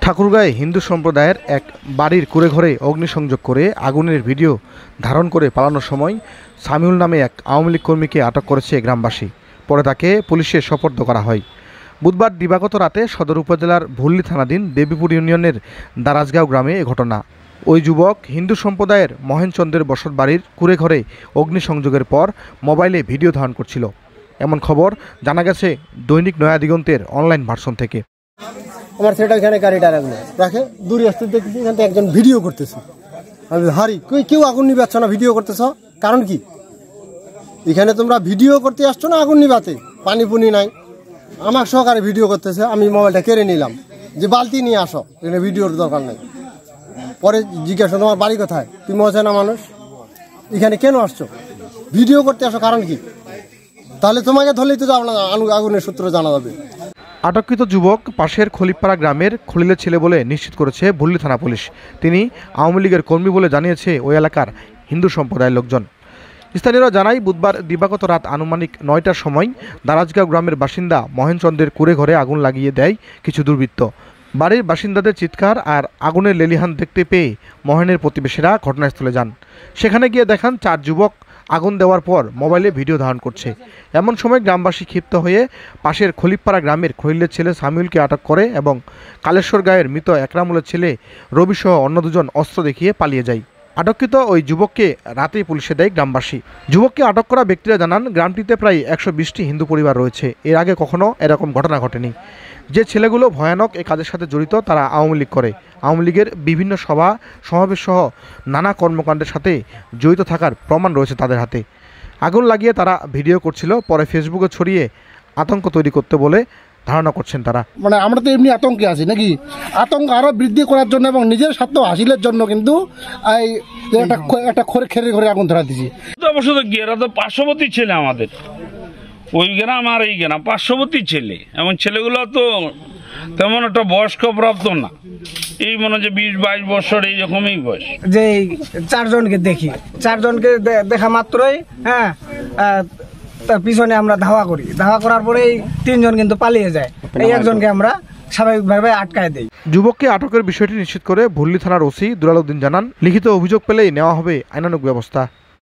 ঠাকুরগাঁয়ে হিন্দু সম্প্রদায়ের এক বাড়ির কুঁড়েঘরে অগ্নিসংযোগ করে আগুনের ভিডিও ধারণ করে পালানোর সময় সামিউল নামে এক আওয়ামী লীগ কর্মীকে আটক করেছে গ্রামবাসী। পরে তাকে পুলিশে সোপর্দ করা হয়। বুধবার দিবাগত রাতে সদর উপজেলার ভুল্লি থানাধীন দেবীপুর ইউনিয়নের দারাজগাঁও গ্রামে এ ঘটনা। ওই যুবক হিন্দু সম্প্রদায়ের মহেনচন্দ্রের বসত বাড়ির কুঁড়েঘরে অগ্নিসংযোগের পর মোবাইলে ভিডিও ধারণ করছিল, এমন খবর জানা গেছে দৈনিক নয়া দিগন্তের অনলাইন ভার্সন থেকে। আমার ছেলেটা এখানে গাড়িটা রাখে দূরে আসতে দেখছি এখান থেকে একজন ভিডিও করতেছে। আমি হারি কেউ আগুন নিবাচ্ছ না, ভিডিও করতেছ কারণ কি? এখানে তোমরা ভিডিও করতে আসছো না আগুন নিবাতে? পানি পুনি নাই, আমার সহকারে ভিডিও করতেছে। আমি মোবাইলটা কেড়ে নিলাম যে বালতি নিয়ে আসো, এখানে ভিডিওর দরকার নেই। পরে জিজ্ঞাসা তোমার বাড়ি কোথায়, তুমি অচেনা মানুষ, এখানে কেন আসছো? ভিডিও করতে আসো কারণ কি? তাহলে তোমাকে ধরলেই তো আগুনের সূত্র জানা যাবে। আটককৃত যুবক পাশের খলিপাড়া গ্রামের খলিলের ছেলে বলে নিশ্চিত করেছে ভুল্লি থানা পুলিশ। তিনি আওয়ামী লীগের কর্মী বলে জানিয়েছে ওই এলাকার হিন্দু সম্প্রদায়ের লোকজন। স্থানীয়রা জানায় বুধবার দিবাগত রাত আনুমানিক ৯টার সময় দারাজগাঁও গ্রামের বাসিন্দা মহেনচন্দ্রের কুঁড়েঘরে আগুন লাগিয়ে দেয় কিছু দুর্বৃত্ত। বাড়ির বাসিন্দাদের চিৎকার আর আগুনের লেলিহান দেখতে পেয়ে মহেনের প্রতিবেশীরা ঘটনাস্থলে যান। সেখানে গিয়ে দেখান ৪ যুবক আগুন দেওয়ার পর মোবাইলে ভিডিও ধারণ করছে। এমন সময় গ্রামবাসী ক্ষিপ্ত হয়ে পাশের খলিপাড়া গ্রামের খলিলের ছেলে সামিউলকে আটক করে এবং কালেশ্বর গাঁয়ের মৃত একরামুলের ছেলে রবিসহ অন্য দুজন অস্ত্র দেখিয়ে পালিয়ে যায়। আটককৃত ওই যুবককে রাতেই পুলিশে দেয় গ্রামবাসী। যুবককে আটক করা ব্যক্তিরা জানান, গ্রামটিতে প্রায় ১২০টি হিন্দু পরিবার রয়েছে। এর আগে কখনো এরকম ঘটনা ঘটেনি। যে ছেলেগুলো ভয়ানক এ কাজের সাথে জড়িত তারা আওয়ামী লীগ করে, আওয়ামী লীগের বিভিন্ন সভা সমাবেশ সহ নানা কর্মকাণ্ডের সাথে জড়িত থাকার প্রমাণ রয়েছে তাদের হাতে। আগুন লাগিয়ে তারা ভিডিও করছিল, পরে ফেসবুকে ছড়িয়ে আতঙ্ক তৈরি করতে বলে ধারণা করছেন তারা। মানে আমরা তো এমনি আতঙ্কে আছি নাকি, আতঙ্ক আরো বৃদ্ধি করার জন্য এবং নিজের স্বার্থ হাসিলের জন্য কিন্তু একটা খেরে ঘরে আগুন ধরা দিয়েছি। অবশ্য এরা তো পার্শ্ববর্তী ছেলে, আমাদের ওই গ্রাম আর এই গ্রাম পার্শ্ববর্তী ছেলে, এবং ছেলেগুলো তো তেমন একটা বয়স্ক প্রাপ্ত না, এই মনে হচ্ছে ২০-২২ বছর এইরকমই বয়স। যে ৪ জনকে দেখি, ৪ জনকে দেখা মাত্রই তার পিছনে আমরা ধাওয়া করি, ধাওয়া করার পরেই ৩ জন কিন্তু পালিয়ে যায়। এই একজনকে আমরা স্বাভাবিকভাবে আটকায় দেই। যুবককে আটকের বিষয়টি নিশ্চিত করে ভুল্লি থানার ওসি দুলাল উদ্দিন জানান, লিখিত অভিযোগ পেলেই নেওয়া হবে আইনানুগ ব্যবস্থা।